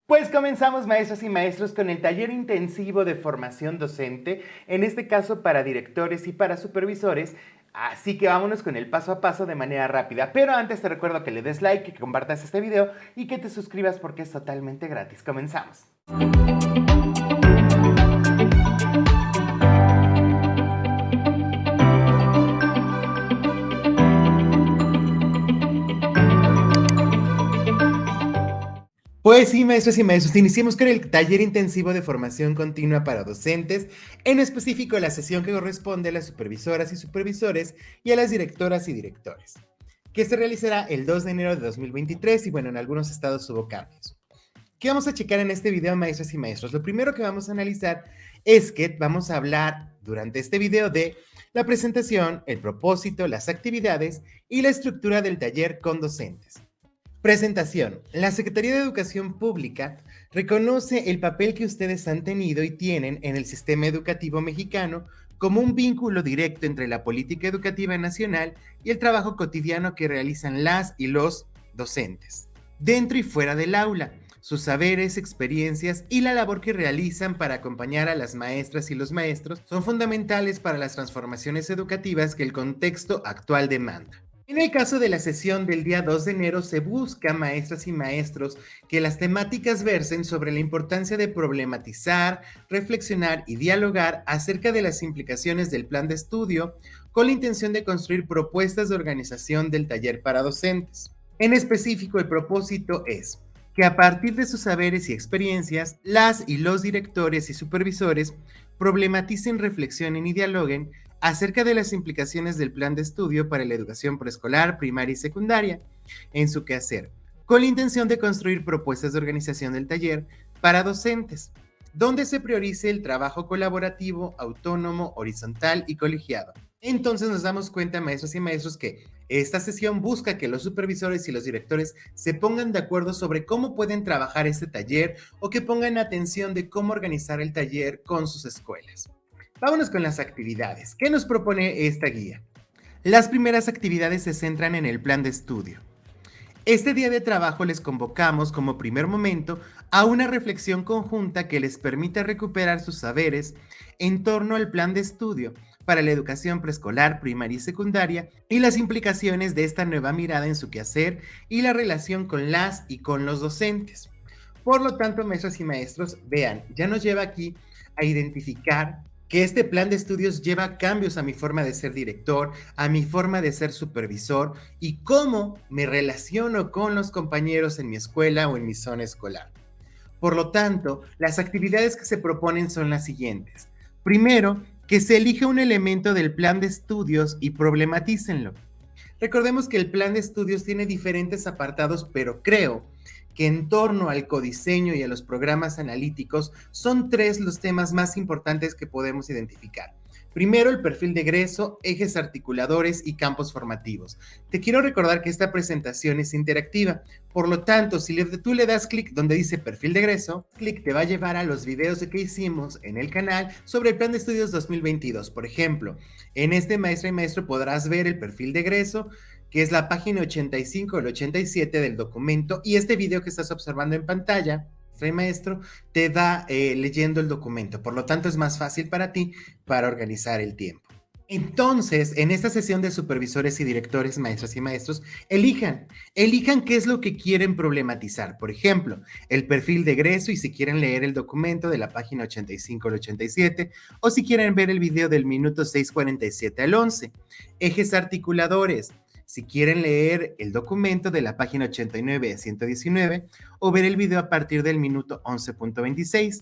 Pues comenzamos, maestras y maestros, con el taller intensivo de formación docente, en este caso para directores y para supervisores. Así que vámonos con el paso a paso de manera rápida. Pero antes te recuerdo que le des like, que compartas este video y que te suscribas porque es totalmente gratis. Comenzamos. Pues sí, maestros y maestros, iniciemos con el taller intensivo de formación continua para docentes, en específico la sesión que corresponde a las supervisoras y supervisores y a las directoras y directores, que se realizará el 2 de enero de 2023 y bueno, en algunos estados hubo cambios. ¿Qué vamos a checar en este video, maestras y maestros? Lo primero que vamos a analizar es que vamos a hablar durante este video de la presentación, el propósito, las actividades y la estructura del taller con docentes. Presentación. La Secretaría de Educación Pública reconoce el papel que ustedes han tenido y tienen en el sistema educativo mexicano como un vínculo directo entre la política educativa nacional y el trabajo cotidiano que realizan las y los docentes, dentro y fuera del aula, sus saberes, experiencias y la labor que realizan para acompañar a las maestras y los maestros son fundamentales para las transformaciones educativas que el contexto actual demanda. En el caso de la sesión del día 2 de enero, se busca, maestras y maestros, que las temáticas versen sobre la importancia de problematizar, reflexionar y dialogar acerca de las implicaciones del plan de estudio con la intención de construir propuestas de organización del taller para docentes. En específico, el propósito es que a partir de sus saberes y experiencias, las y los directores y supervisores problematicen, reflexionen y dialoguen acerca de las implicaciones del plan de estudio para la educación preescolar, primaria y secundaria en su quehacer, con la intención de construir propuestas de organización del taller para docentes, donde se priorice el trabajo colaborativo, autónomo, horizontal y colegiado. Entonces nos damos cuenta, maestros y maestros, que esta sesión busca que los supervisores y los directores se pongan de acuerdo sobre cómo pueden trabajar este taller o que pongan atención de cómo organizar el taller con sus escuelas. Vámonos con las actividades. ¿Qué nos propone esta guía? Las primeras actividades se centran en el plan de estudio. Este día de trabajo les convocamos como primer momento a una reflexión conjunta que les permita recuperar sus saberes en torno al plan de estudio para la educación preescolar, primaria y secundaria y las implicaciones de esta nueva mirada en su quehacer y la relación con las y con los docentes. Por lo tanto, maestras y maestros, vean, ya nos lleva aquí a identificar que este plan de estudios lleva cambios a mi forma de ser director, a mi forma de ser supervisor y cómo me relaciono con los compañeros en mi escuela o en mi zona escolar. Por lo tanto, las actividades que se proponen son las siguientes. Primero, que se elija un elemento del plan de estudios y problematícenlo. Recordemos que el plan de estudios tiene diferentes apartados, pero creo que en torno al codiseño y a los programas analíticos son tres los temas más importantes que podemos identificar. Primero, el perfil de egreso, ejes articuladores y campos formativos. Te quiero recordar que esta presentación es interactiva, por lo tanto, si tú le das clic donde dice perfil de egreso, clic te va a llevar a los videos que hicimos en el canal sobre el plan de estudios 2022. Por ejemplo, en este maestra y maestro podrás ver el perfil de egreso, que es la página 85 al 87 del documento, y este video que estás observando en pantalla, maestro, te va leyendo el documento. Por lo tanto, es más fácil para ti para organizar el tiempo. Entonces, en esta sesión de supervisores y directores, maestras y maestros, elijan qué es lo que quieren problematizar. Por ejemplo, el perfil de egreso y si quieren leer el documento de la página 85 al 87 o si quieren ver el video del minuto 6:47 al 11. Ejes articuladores, si quieren leer el documento de la página 89 a 119 o ver el video a partir del minuto 11:26.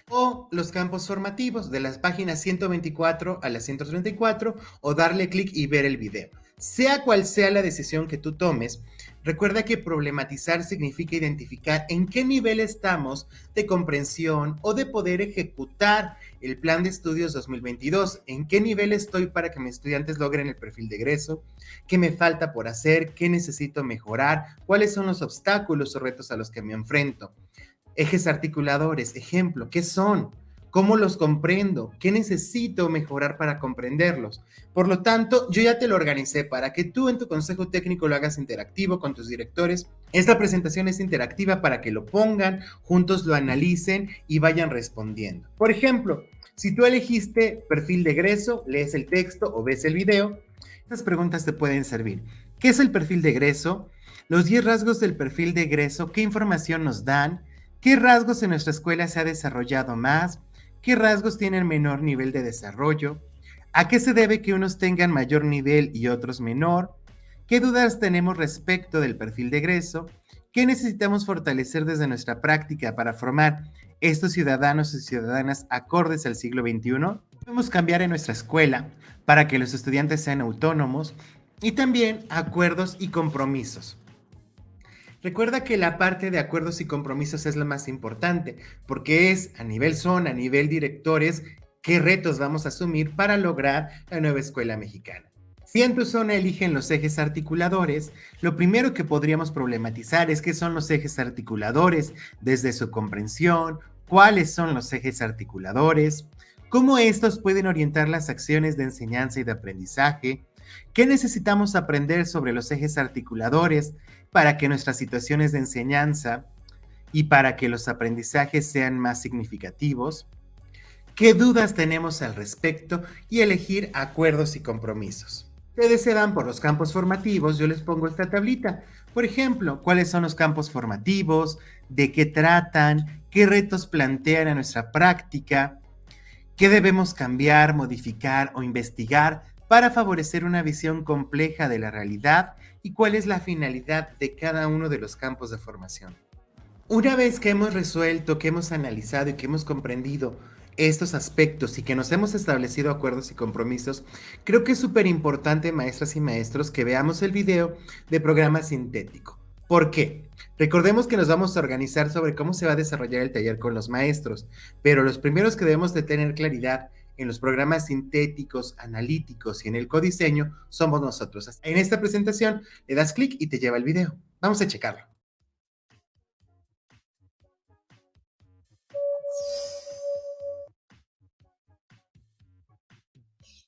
O los campos formativos de las páginas 124 a las 134 o darle clic y ver el video. Sea cual sea la decisión que tú tomes, recuerda que problematizar significa identificar en qué nivel estamos de comprensión o de poder ejecutar el plan de estudios 2022, en qué nivel estoy para que mis estudiantes logren el perfil de egreso, qué me falta por hacer, qué necesito mejorar, cuáles son los obstáculos o retos a los que me enfrento. Ejes articuladores, ejemplo, ¿qué son? ¿Cómo los comprendo? ¿Qué necesito mejorar para comprenderlos? Por lo tanto, yo ya te lo organicé para que tú en tu consejo técnico lo hagas interactivo con tus directores. Esta presentación es interactiva para que lo pongan, juntos lo analicen y vayan respondiendo. Por ejemplo, si tú elegiste perfil de egreso, lees el texto o ves el video, estas preguntas te pueden servir. ¿Qué es el perfil de egreso? Los 10 rasgos del perfil de egreso, ¿qué información nos dan? ¿Qué rasgos en nuestra escuela se ha desarrollado más? ¿Qué rasgos tienen menor nivel de desarrollo? ¿A qué se debe que unos tengan mayor nivel y otros menor? ¿Qué dudas tenemos respecto del perfil de egreso? ¿Qué necesitamos fortalecer desde nuestra práctica para formar estos ciudadanos y ciudadanas acordes al siglo XXI? Debemos cambiar en nuestra escuela para que los estudiantes sean autónomos y también acuerdos y compromisos. Recuerda que la parte de acuerdos y compromisos es la más importante, porque es a nivel zona, a nivel directores, qué retos vamos a asumir para lograr la nueva escuela mexicana. Si en tu zona eligen los ejes articuladores, lo primero que podríamos problematizar es qué son los ejes articuladores, desde su comprensión, cuáles son los ejes articuladores, cómo estos pueden orientar las acciones de enseñanza y de aprendizaje, qué necesitamos aprender sobre los ejes articuladores para que nuestras situaciones de enseñanza y para que los aprendizajes sean más significativos, qué dudas tenemos al respecto y elegir acuerdos y compromisos. Ustedes se van por los campos formativos, yo les pongo esta tablita. Por ejemplo, ¿cuáles son los campos formativos? ¿De qué tratan? ¿Qué retos plantean a nuestra práctica? ¿Qué debemos cambiar, modificar o investigar para favorecer una visión compleja de la realidad y cuál es la finalidad de cada uno de los campos de formación? Una vez que hemos resuelto, que hemos analizado y que hemos comprendido estos aspectos y que nos hemos establecido acuerdos y compromisos, creo que es súper importante, maestras y maestros, que veamos el video de programa sintético. ¿Por qué? Recordemos que nos vamos a organizar sobre cómo se va a desarrollar el taller con los maestros, pero los primeros que debemos de tener claridad en los programas sintéticos, analíticos y en el codiseño somos nosotros. En esta presentación le das clic y te lleva al video. Vamos a checarlo.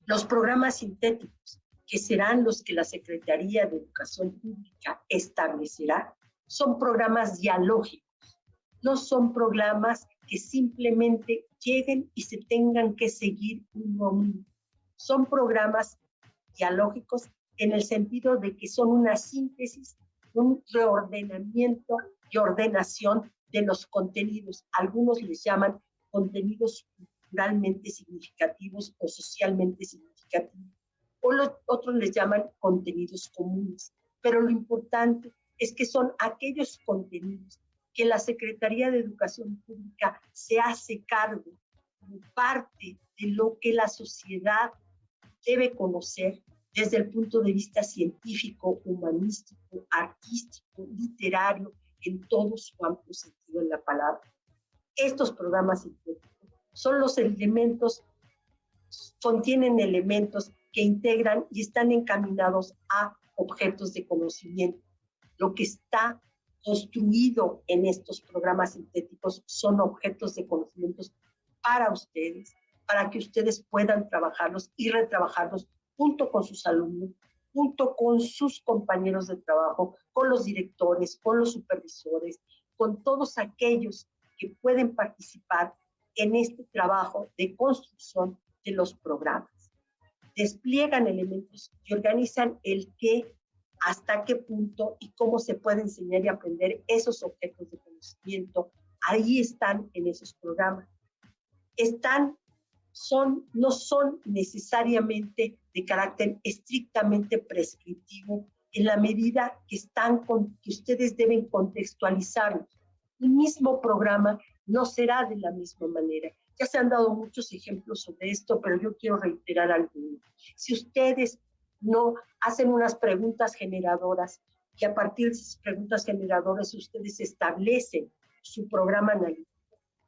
Los programas sintéticos, que serán los que la Secretaría de Educación Pública establecerá, son programas dialógicos, no son programas que simplemente lleguen y se tengan que seguir uno a uno. Son programas dialógicos en el sentido de que son una síntesis, un reordenamiento y ordenación de los contenidos. Algunos les llaman contenidos culturalmente significativos o socialmente significativos, o otros les llaman contenidos comunes. Pero lo importante es que son aquellos contenidos que la Secretaría de Educación Pública se hace cargo como parte de lo que la sociedad debe conocer desde el punto de vista científico, humanístico, artístico, literario, en todo su amplio sentido de la palabra. Estos programas sintéticos son los elementos, contienen elementos que integran y están encaminados a objetos de conocimiento. Lo que está construido en estos programas sintéticos son objetos de conocimientos para ustedes, para que ustedes puedan trabajarlos y retrabajarlos junto con sus alumnos, junto con sus compañeros de trabajo, con los directores, con los supervisores, con todos aquellos que pueden participar en este trabajo de construcción de los programas. Despliegan elementos y organizan el qué, hasta qué punto y cómo se puede enseñar y aprender esos objetos de conocimiento. Ahí están en esos programas. No son necesariamente de carácter estrictamente prescriptivo en la medida que ustedes deben contextualizarlos. El mismo programa no será de la misma manera. Ya se han dado muchos ejemplos sobre esto, pero yo quiero reiterar algunos. Si ustedes no hacen unas preguntas generadoras y a partir de esas preguntas generadoras ustedes establecen su programa analítico,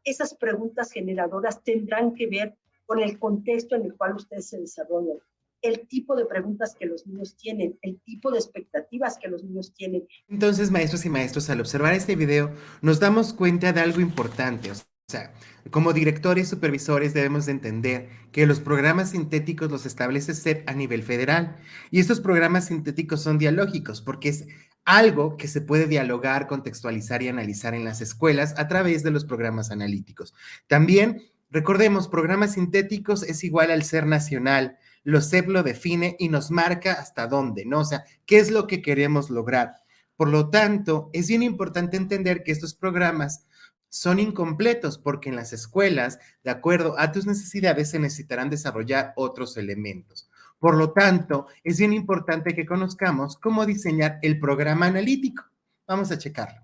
esas preguntas generadoras tendrán que ver con el contexto en el cual ustedes se desarrollan, el tipo de preguntas que los niños tienen, el tipo de expectativas que los niños tienen. Entonces, maestros y maestros, al observar este video, nos damos cuenta de algo importante. O sea, como directores y supervisores debemos de entender que los programas sintéticos los establece SEP a nivel federal y estos programas sintéticos son dialógicos porque es algo que se puede dialogar, contextualizar y analizar en las escuelas a través de los programas analíticos. También recordemos, programas sintéticos es igual al ser nacional. Los SEP lo define y nos marca hasta dónde, ¿no? O sea, qué es lo que queremos lograr. Por lo tanto, es bien importante entender que estos programas son incompletos porque en las escuelas, de acuerdo a tus necesidades, se necesitarán desarrollar otros elementos. Por lo tanto, es bien importante que conozcamos cómo diseñar el programa analítico. Vamos a checarlo.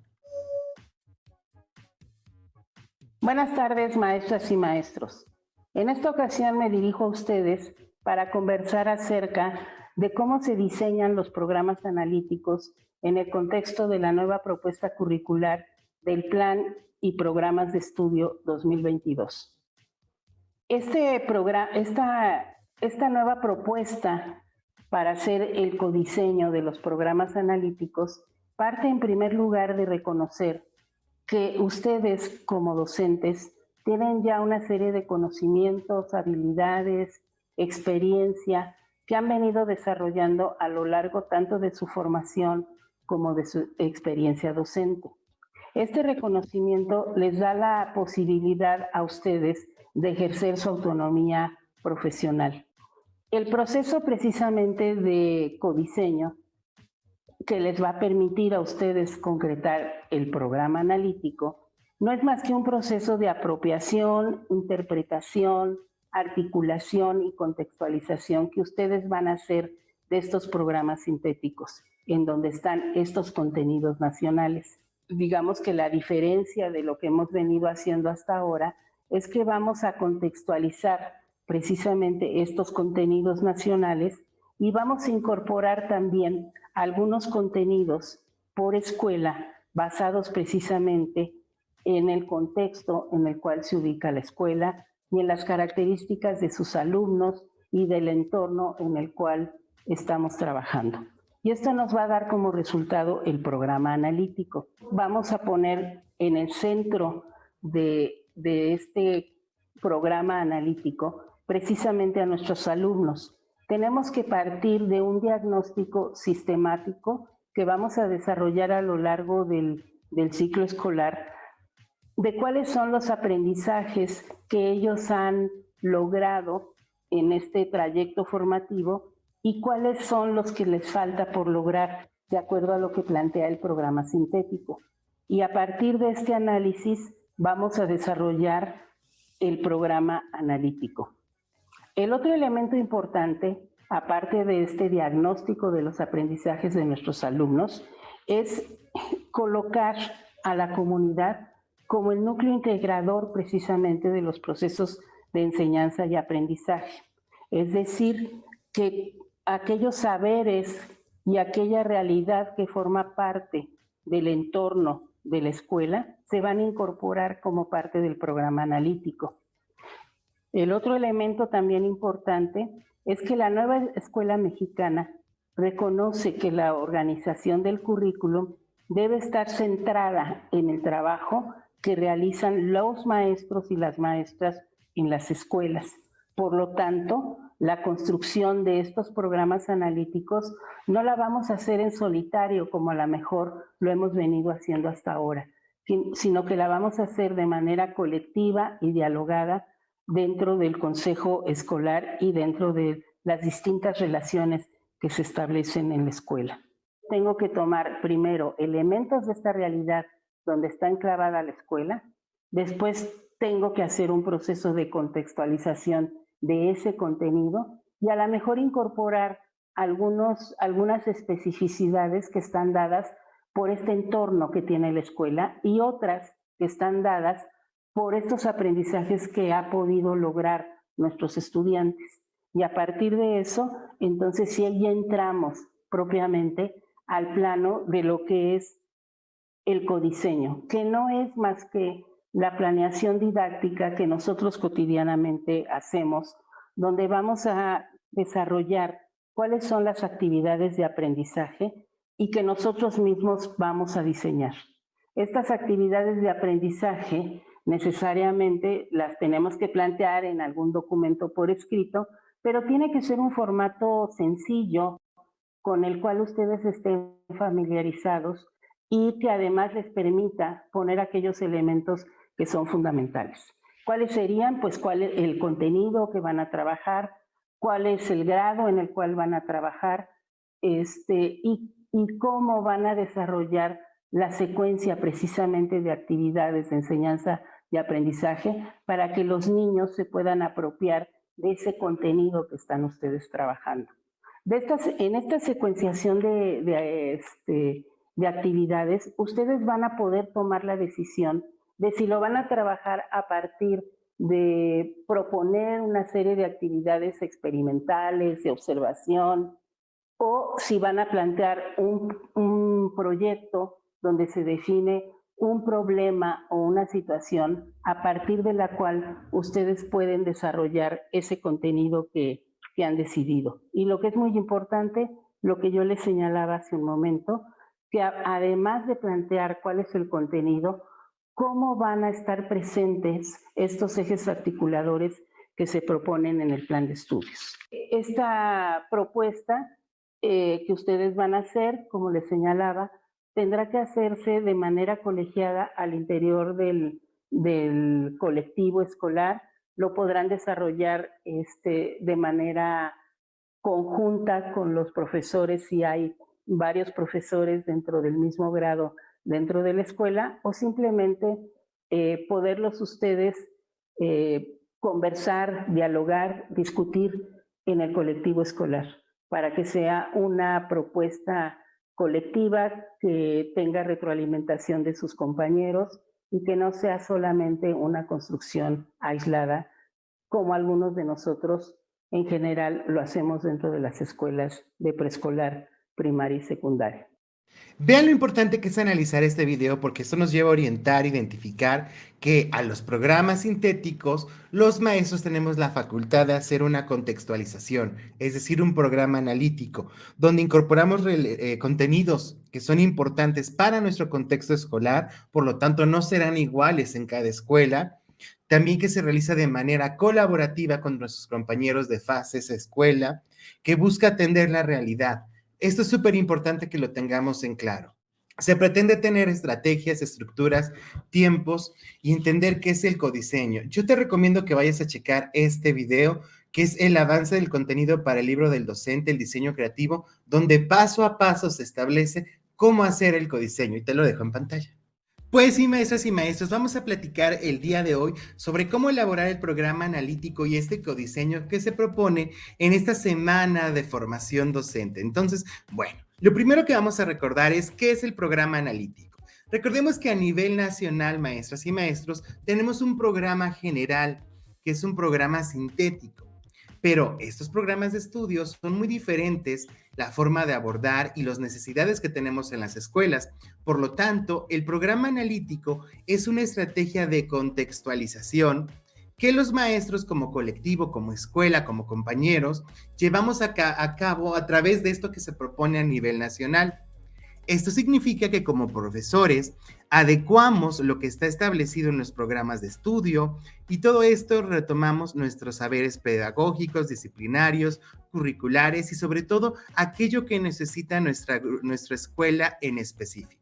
Buenas tardes, maestras y maestros. En esta ocasión me dirijo a ustedes para conversar acerca de cómo se diseñan los programas analíticos en el contexto de la nueva propuesta curricular del Plan y Programas de Estudio 2022. Esta nueva propuesta para hacer el codiseño de los programas analíticos parte en primer lugar de reconocer que ustedes como docentes tienen ya una serie de conocimientos, habilidades, experiencia que han venido desarrollando a lo largo tanto de su formación como de su experiencia docente. Este reconocimiento les da la posibilidad a ustedes de ejercer su autonomía profesional. El proceso precisamente de codiseño que les va a permitir a ustedes concretar el programa analítico no es más que un proceso de apropiación, interpretación, articulación y contextualización que ustedes van a hacer de estos programas sintéticos, en donde están estos contenidos nacionales. Digamos que la diferencia de lo que hemos venido haciendo hasta ahora es que vamos a contextualizar precisamente estos contenidos nacionales y vamos a incorporar también algunos contenidos por escuela basados precisamente en el contexto en el cual se ubica la escuela y en las características de sus alumnos y del entorno en el cual estamos trabajando. Y esto nos va a dar como resultado el programa analítico. Vamos a poner en el centro de este programa analítico precisamente a nuestros alumnos. Tenemos que partir de un diagnóstico sistemático que vamos a desarrollar a lo largo del ciclo escolar, de cuáles son los aprendizajes que ellos han logrado en este trayecto formativo y cuáles son los que les falta por lograr de acuerdo a lo que plantea el programa sintético. Y a partir de este análisis vamos a desarrollar el programa analítico. El otro elemento importante, aparte de este diagnóstico de los aprendizajes de nuestros alumnos, es colocar a la comunidad como el núcleo integrador precisamente de los procesos de enseñanza y aprendizaje. Es decir, que aquellos saberes y aquella realidad que forma parte del entorno de la escuela se van a incorporar como parte del programa analítico. El otro elemento también importante es que la nueva escuela mexicana reconoce que la organización del currículum debe estar centrada en el trabajo que realizan los maestros y las maestras en las escuelas. Por lo tanto, la construcción de estos programas analíticos no la vamos a hacer en solitario como a lo mejor lo hemos venido haciendo hasta ahora, sino que la vamos a hacer de manera colectiva y dialogada dentro del consejo escolar y dentro de las distintas relaciones que se establecen en la escuela. Tengo que tomar primero elementos de esta realidad donde está enclavada la escuela, después tengo que hacer un proceso de contextualización de ese contenido y a lo mejor incorporar algunas especificidades que están dadas por este entorno que tiene la escuela y otras que están dadas por estos aprendizajes que ha podido lograr nuestros estudiantes. Y a partir de eso, entonces sí ya entramos propiamente al plano de lo que es el codiseño, que no es más que la planeación didáctica que nosotros cotidianamente hacemos, donde vamos a desarrollar cuáles son las actividades de aprendizaje y que nosotros mismos vamos a diseñar. Estas actividades de aprendizaje necesariamente las tenemos que plantear en algún documento por escrito, pero tiene que ser un formato sencillo con el cual ustedes estén familiarizados y que además les permita poner aquellos elementos que son fundamentales. ¿Cuáles serían? Pues cuál es el contenido que van a trabajar, cuál es el grado en el cual van a trabajar, y cómo van a desarrollar la secuencia precisamente de actividades de enseñanza y aprendizaje para que los niños se puedan apropiar de ese contenido que están ustedes trabajando. En esta secuenciación de actividades, ustedes van a poder tomar la decisión de si lo van a trabajar a partir de proponer una serie de actividades experimentales, de observación, o si van a plantear un proyecto donde se define un problema o una situación a partir de la cual ustedes pueden desarrollar ese contenido que han decidido. Y lo que es muy importante, lo que yo les señalaba hace un momento, que además de plantear cuál es el contenido, cómo van a estar presentes estos ejes articuladores que se proponen en el plan de estudios. Esta propuesta que ustedes van a hacer, como les señalaba, tendrá que hacerse de manera colegiada al interior del colectivo escolar. Lo podrán desarrollar de manera conjunta con los profesores si hay varios profesores dentro del mismo grado dentro de la escuela, o simplemente poderlos ustedes conversar, dialogar, discutir en el colectivo escolar, para que sea una propuesta colectiva que tenga retroalimentación de sus compañeros y que no sea solamente una construcción aislada, como algunos de nosotros en general lo hacemos dentro de las escuelas de preescolar, primaria y secundaria. Vean lo importante que es analizar este video porque esto nos lleva a orientar, identificar que a los programas sintéticos los maestros tenemos la facultad de hacer una contextualización, es decir, un programa analítico, donde incorporamos contenidos que son importantes para nuestro contexto escolar, por lo tanto no serán iguales en cada escuela. También que se realiza de manera colaborativa con nuestros compañeros de fases escuela, que busca atender la realidad. Esto es súper importante que lo tengamos en claro. Se pretende tener estrategias, estructuras, tiempos y entender qué es el codiseño. Yo te recomiendo que vayas a checar este video, que es el avance del contenido para el libro del docente, el diseño creativo, donde paso a paso se establece cómo hacer el codiseño y te lo dejo en pantalla. Pues sí, maestras y maestros, vamos a platicar el día de hoy sobre cómo elaborar el programa analítico y este codiseño que se propone en esta semana de formación docente. Entonces, bueno, lo primero que vamos a recordar es qué es el programa analítico. Recordemos que a nivel nacional, maestras y maestros, tenemos un programa general, que es un programa sintético. Pero estos programas de estudios son muy diferentes la forma de abordar y las necesidades que tenemos en las escuelas. Por lo tanto, el programa analítico es una estrategia de contextualización que los maestros como colectivo, como escuela, como compañeros, llevamos a cabo a través de esto que se propone a nivel nacional. Esto significa que como profesores adecuamos lo que está establecido en los programas de estudio y todo esto retomamos nuestros saberes pedagógicos, disciplinarios, curriculares y sobre todo aquello que necesita nuestra escuela en específico.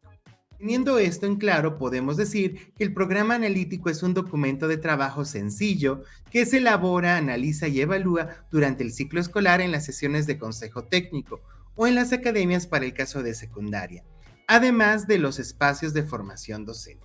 Teniendo esto en claro, podemos decir que el programa analítico es un documento de trabajo sencillo que se elabora, analiza y evalúa durante el ciclo escolar en las sesiones de consejo técnico o en las academias para el caso de secundaria, además de los espacios de formación docente.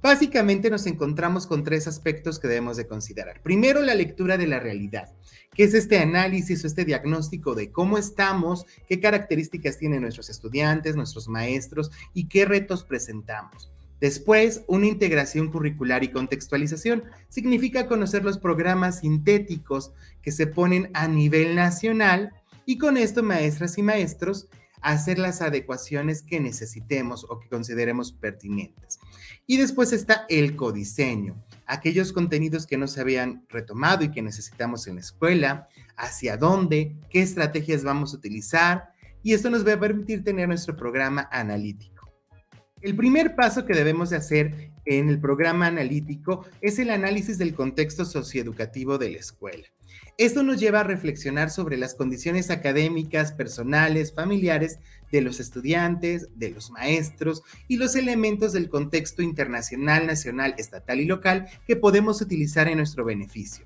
Básicamente nos encontramos con tres aspectos que debemos de considerar. Primero, la lectura de la realidad, que es este análisis o este diagnóstico de cómo estamos, qué características tienen nuestros estudiantes, nuestros maestros y qué retos presentamos. Después, una integración curricular y contextualización. Significa conocer los programas sintéticos que se ponen a nivel nacional y con esto, maestras y maestros, hacer las adecuaciones que necesitemos o que consideremos pertinentes. Y después está el codiseño, aquellos contenidos que no se habían retomado y que necesitamos en la escuela, hacia dónde, qué estrategias vamos a utilizar, y esto nos va a permitir tener nuestro programa analítico. El primer paso que debemos de hacer en el programa analítico es el análisis del contexto socioeducativo de la escuela. Esto nos lleva a reflexionar sobre las condiciones académicas, personales, familiares de los estudiantes, de los maestros y los elementos del contexto internacional, nacional, estatal y local que podemos utilizar en nuestro beneficio.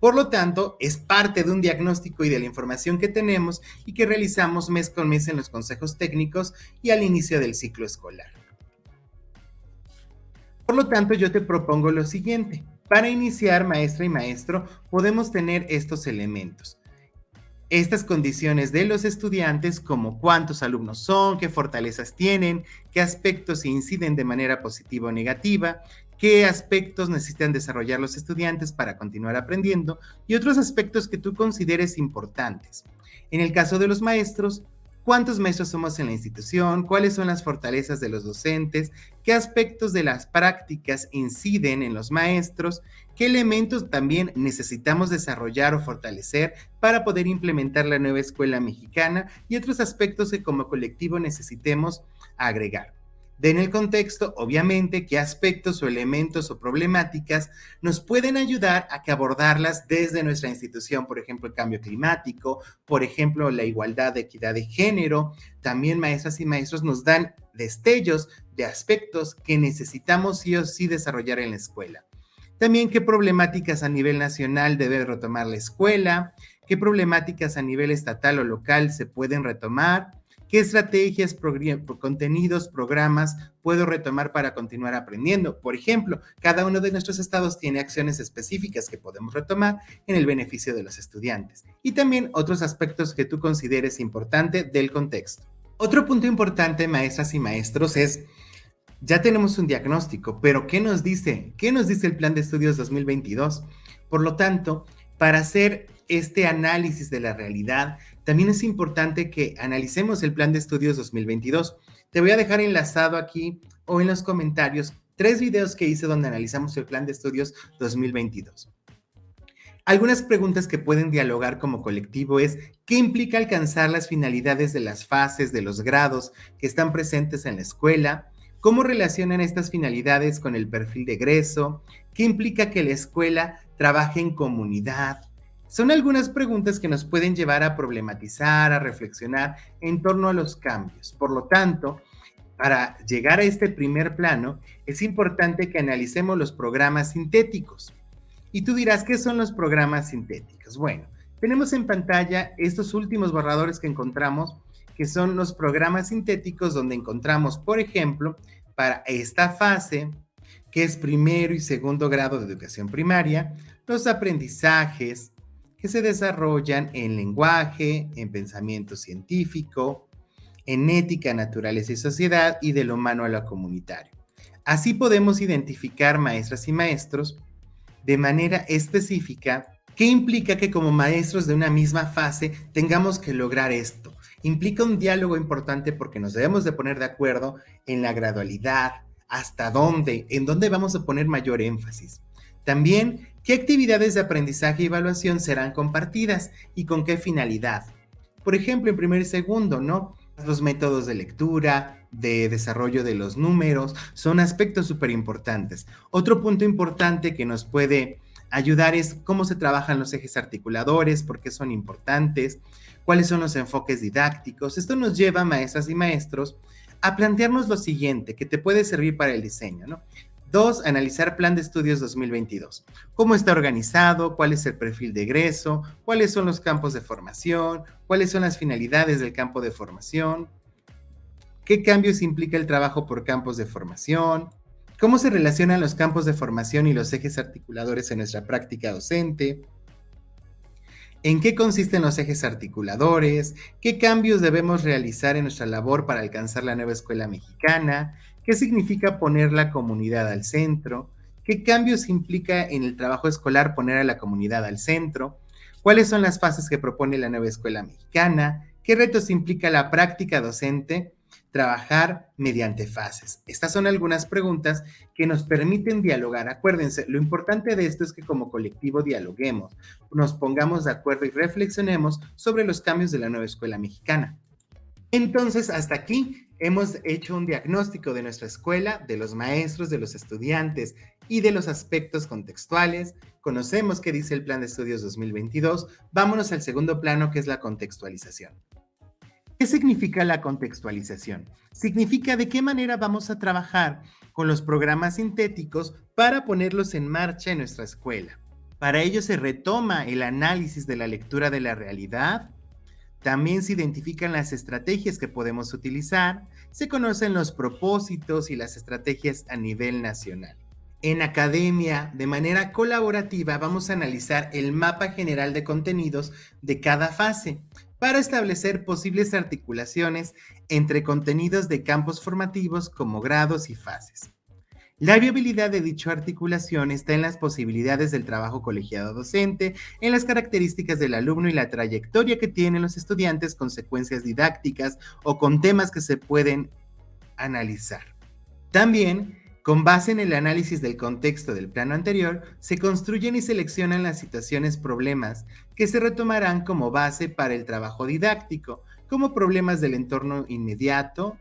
Por lo tanto, es parte de un diagnóstico y de la información que tenemos y que realizamos mes con mes en los consejos técnicos y al inicio del ciclo escolar. Por lo tanto, yo te propongo lo siguiente. Para iniciar, maestra y maestro, podemos tener estos elementos. Estas condiciones de los estudiantes, como cuántos alumnos son, qué fortalezas tienen, qué aspectos inciden de manera positiva o negativa, qué aspectos necesitan desarrollar los estudiantes para continuar aprendiendo y otros aspectos que tú consideres importantes. En el caso de los maestros, ¿cuántos maestros somos en la institución? ¿Cuáles son las fortalezas de los docentes? ¿Qué aspectos de las prácticas inciden en los maestros? ¿Qué elementos también necesitamos desarrollar o fortalecer para poder implementar la nueva escuela mexicana? Y otros aspectos que como colectivo necesitemos agregar. En el contexto, obviamente, qué aspectos o elementos o problemáticas nos pueden ayudar a que abordarlas desde nuestra institución, por ejemplo, el cambio climático, por ejemplo, la igualdad, equidad de género. También maestras y maestros nos dan destellos de aspectos que necesitamos sí o sí desarrollar en la escuela. También qué problemáticas a nivel nacional debe retomar la escuela, qué problemáticas a nivel estatal o local se pueden retomar, qué estrategias, contenidos, programas puedo retomar para continuar aprendiendo. Por ejemplo, cada uno de nuestros estados tiene acciones específicas que podemos retomar en el beneficio de los estudiantes. Y también otros aspectos que tú consideres importante del contexto. Otro punto importante, maestras y maestros, es ya tenemos un diagnóstico, pero ¿qué nos dice? ¿Qué nos dice el Plan de Estudios 2022? Por lo tanto, para hacer este análisis de la realidad, también es importante que analicemos el Plan de Estudios 2022. Te voy a dejar enlazado aquí o en los comentarios 3 videos que hice donde analizamos el Plan de Estudios 2022. Algunas preguntas que pueden dialogar como colectivo es: ¿qué implica alcanzar las finalidades de las fases, de los grados que están presentes en la escuela? ¿Cómo relacionan estas finalidades con el perfil de egreso? ¿Qué implica que la escuela trabaje en comunidad? Son algunas preguntas que nos pueden llevar a problematizar, a reflexionar en torno a los cambios. Por lo tanto, para llegar a este primer plano, es importante que analicemos los programas sintéticos. Y tú dirás, ¿qué son los programas sintéticos? Bueno, tenemos en pantalla estos últimos borradores que encontramos, que son los programas sintéticos, donde encontramos, por ejemplo, para esta fase, que es primero y segundo grado de educación primaria, los aprendizajes que se desarrollan en lenguaje, en pensamiento científico, en ética, naturaleza y sociedad, y de lo humano a lo comunitario. Así podemos identificar, maestras y maestros, de manera específica, qué implica que como maestros de una misma fase tengamos que lograr esto. Implica un diálogo importante porque nos debemos de poner de acuerdo en la gradualidad, hasta dónde, en dónde vamos a poner mayor énfasis. También, qué actividades de aprendizaje y evaluación serán compartidas y con qué finalidad. Por ejemplo, en primer y segundo, ¿no? Los métodos de lectura, de desarrollo de los números, son aspectos súper importantes. Otro punto importante que nos puede ayudar es cómo se trabajan los ejes articuladores, por qué son importantes, cuáles son los enfoques didácticos. Esto nos lleva, maestras y maestros, a plantearnos lo siguiente, que te puede servir para el diseño, ¿no? 2, analizar Plan de Estudios 2022. ¿Cómo está organizado? ¿Cuál es el perfil de egreso? ¿Cuáles son los campos de formación? ¿Cuáles son las finalidades del campo de formación? ¿Qué cambios implica el trabajo por campos de formación? ¿Cómo se relacionan los campos de formación y los ejes articuladores en nuestra práctica docente? ¿En qué consisten los ejes articuladores? ¿Qué cambios debemos realizar en nuestra labor para alcanzar la nueva escuela mexicana? ¿Qué significa poner la comunidad al centro? ¿Qué cambios implica en el trabajo escolar poner a la comunidad al centro? ¿Cuáles son las fases que propone la nueva escuela mexicana? ¿Qué retos implica la práctica docente? Trabajar mediante fases. Estas son algunas preguntas que nos permiten dialogar. Acuérdense, lo importante de esto es que como colectivo dialoguemos, nos pongamos de acuerdo y reflexionemos sobre los cambios de la nueva escuela mexicana. Entonces, hasta aquí hemos hecho un diagnóstico de nuestra escuela, de los maestros, de los estudiantes y de los aspectos contextuales. Conocemos qué dice el Plan de Estudios 2022. Vámonos al segundo plano, que es la contextualización. ¿Qué significa la contextualización? Significa de qué manera vamos a trabajar con los programas sintéticos para ponerlos en marcha en nuestra escuela. Para ello se retoma el análisis de la lectura de la realidad. También se identifican las estrategias que podemos utilizar, se conocen los propósitos y las estrategias a nivel nacional. En academia, de manera colaborativa, vamos a analizar el mapa general de contenidos de cada fase para establecer posibles articulaciones entre contenidos de campos formativos como grados y fases. La viabilidad de dicha articulación está en las posibilidades del trabajo colegiado docente, en las características del alumno y la trayectoria que tienen los estudiantes con secuencias didácticas o con temas que se pueden analizar. También, con base en el análisis del contexto del plano anterior, se construyen y seleccionan las situaciones problemas que se retomarán como base para el trabajo didáctico, como problemas del entorno inmediato,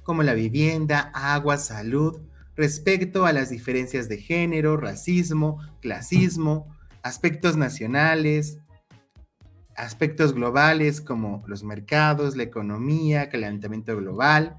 como la vivienda, agua, salud, respecto a las diferencias de género, racismo, clasismo, aspectos nacionales, aspectos globales como los mercados, la economía, calentamiento global.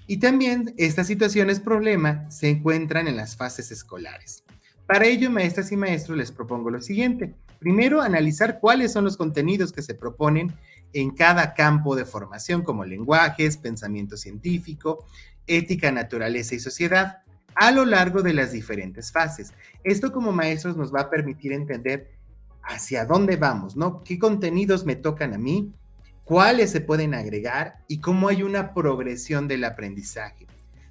Y también estas situaciones problema se encuentran en las fases escolares. Para ello, maestras y maestros, les propongo lo siguiente. Primero, analizar cuáles son los contenidos que se proponen en cada campo de formación, como lenguajes, pensamiento científico, ética, naturaleza y sociedad, a lo largo de las diferentes fases. Esto como maestros nos va a permitir entender hacia dónde vamos, ¿no? ¿Qué contenidos me tocan a mí? ¿Cuáles se pueden agregar? Y cómo hay una progresión del aprendizaje.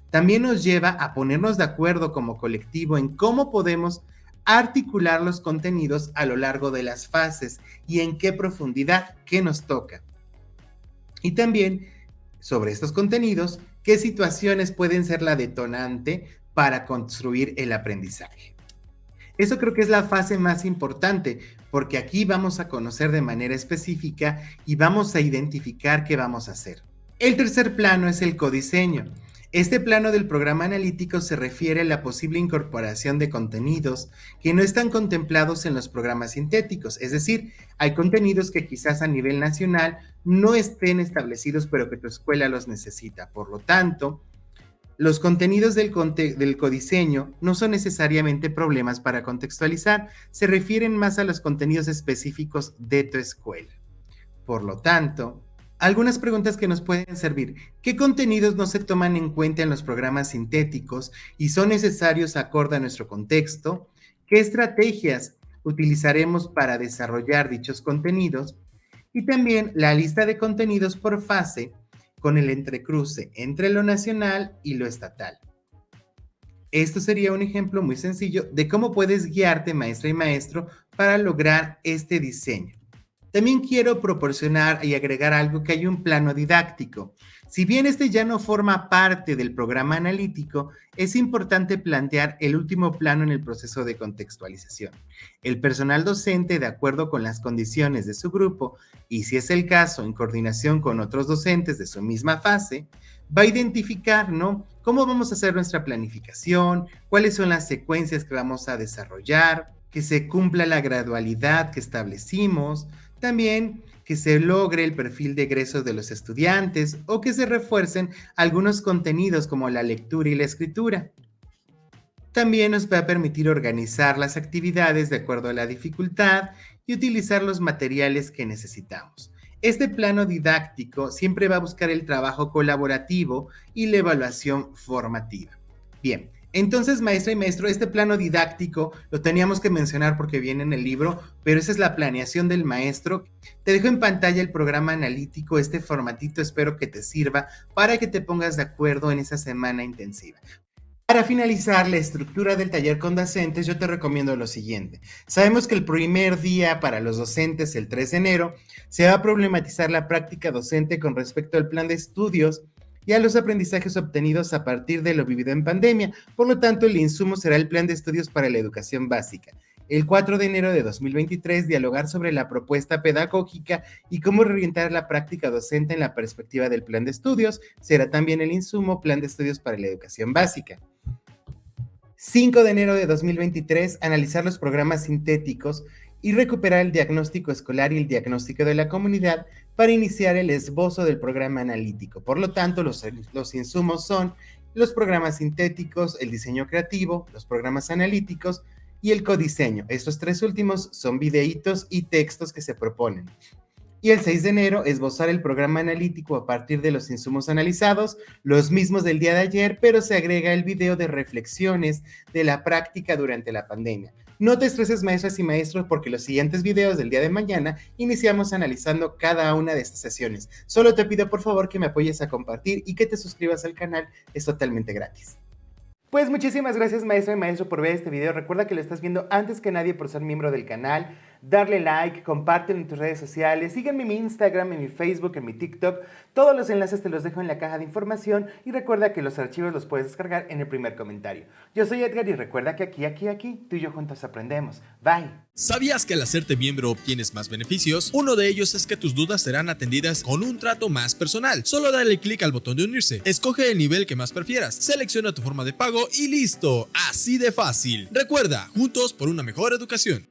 También nos lleva a ponernos de acuerdo como colectivo en cómo podemos articular los contenidos a lo largo de las fases y en qué profundidad, qué nos toca. Y también sobre estos contenidos, qué situaciones pueden ser la detonante para construir el aprendizaje. Eso creo que es la fase más importante, porque aquí vamos a conocer de manera específica y vamos a identificar qué vamos a hacer. El tercer plano es el codiseño. Este plano del programa analítico se refiere a la posible incorporación de contenidos que no están contemplados en los programas sintéticos, es decir, hay contenidos que quizás a nivel nacional no estén establecidos, pero que tu escuela los necesita. Por lo tanto, los contenidos del codiseño no son necesariamente problemas para contextualizar, se refieren más a los contenidos específicos de tu escuela. Por lo tanto, algunas preguntas que nos pueden servir. ¿Qué contenidos no se toman en cuenta en los programas sintéticos y son necesarios acorde a nuestro contexto? ¿Qué estrategias utilizaremos para desarrollar dichos contenidos? Y también la lista de contenidos por fase con el entrecruce entre lo nacional y lo estatal. Esto sería un ejemplo muy sencillo de cómo puedes guiarte, maestra y maestro, para lograr este diseño. También quiero proporcionar y agregar algo, que hay un plano didáctico. Si bien este ya no forma parte del programa analítico, es importante plantear el último plano en el proceso de contextualización. El personal docente, de acuerdo con las condiciones de su grupo, y si es el caso, en coordinación con otros docentes de su misma fase, va a identificar, ¿no?, cómo vamos a hacer nuestra planificación, cuáles son las secuencias que vamos a desarrollar, que se cumpla la gradualidad que establecimos, también que se logre el perfil de egreso de los estudiantes o que se refuercen algunos contenidos como la lectura y la escritura. También nos va a permitir organizar las actividades de acuerdo a la dificultad y utilizar los materiales que necesitamos. Este plano didáctico siempre va a buscar el trabajo colaborativo y la evaluación formativa. Bien, entonces, maestra y maestro, este plano didáctico lo teníamos que mencionar porque viene en el libro, pero esa es la planeación del maestro. Te dejo en pantalla el programa analítico, este formatito, espero que te sirva para que te pongas de acuerdo en esa semana intensiva. Para finalizar la estructura del taller con docentes, yo te recomiendo lo siguiente. Sabemos que el primer día para los docentes, el 3 de enero, se va a problematizar la práctica docente con respecto al plan de estudios y a los aprendizajes obtenidos a partir de lo vivido en pandemia. Por lo tanto, el insumo será el plan de estudios para la educación básica. El 4 de enero de 2023, dialogar sobre la propuesta pedagógica y cómo reorientar la práctica docente en la perspectiva del plan de estudios. Será también el insumo Plan de Estudios para la Educación Básica. 5 de enero de 2023, analizar los programas sintéticos y recuperar el diagnóstico escolar y el diagnóstico de la comunidad para iniciar el esbozo del programa analítico. Por lo tanto, los insumos son los programas sintéticos, el diseño creativo, los programas analíticos y el codiseño. Estos tres últimos son videitos y textos que se proponen. Y el 6 de enero, esbozar el programa analítico a partir de los insumos analizados, los mismos del día de ayer, pero se agrega el video de reflexiones de la práctica durante la pandemia. No te estreses, maestras y maestros, porque los siguientes videos del día de mañana iniciamos analizando cada una de estas sesiones. Solo te pido por favor que me apoyes a compartir y que te suscribas al canal, es totalmente gratis. Pues muchísimas gracias, maestra y maestro, por ver este video. Recuerda que lo estás viendo antes que nadie por ser miembro del canal. Darle like, compártelo en tus redes sociales, sígueme en mi Instagram, en mi Facebook, en mi TikTok. Todos los enlaces te los dejo en la caja de información y recuerda que los archivos los puedes descargar en el primer comentario. Yo soy Edgar y recuerda que aquí, tú y yo juntos aprendemos. Bye. ¿Sabías que al hacerte miembro obtienes más beneficios? Uno de ellos es que tus dudas serán atendidas con un trato más personal. Solo dale clic al botón de unirse, escoge el nivel que más prefieras, selecciona tu forma de pago y listo. Así de fácil. Recuerda, juntos por una mejor educación.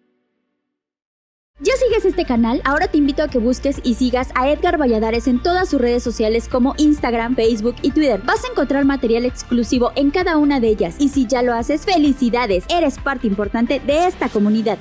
¿Ya sigues este canal? Ahora te invito a que busques y sigas a Edgar Valladares en todas sus redes sociales como Instagram, Facebook y Twitter. Vas a encontrar material exclusivo en cada una de ellas. Y si ya lo haces, ¡felicidades! Eres parte importante de esta comunidad.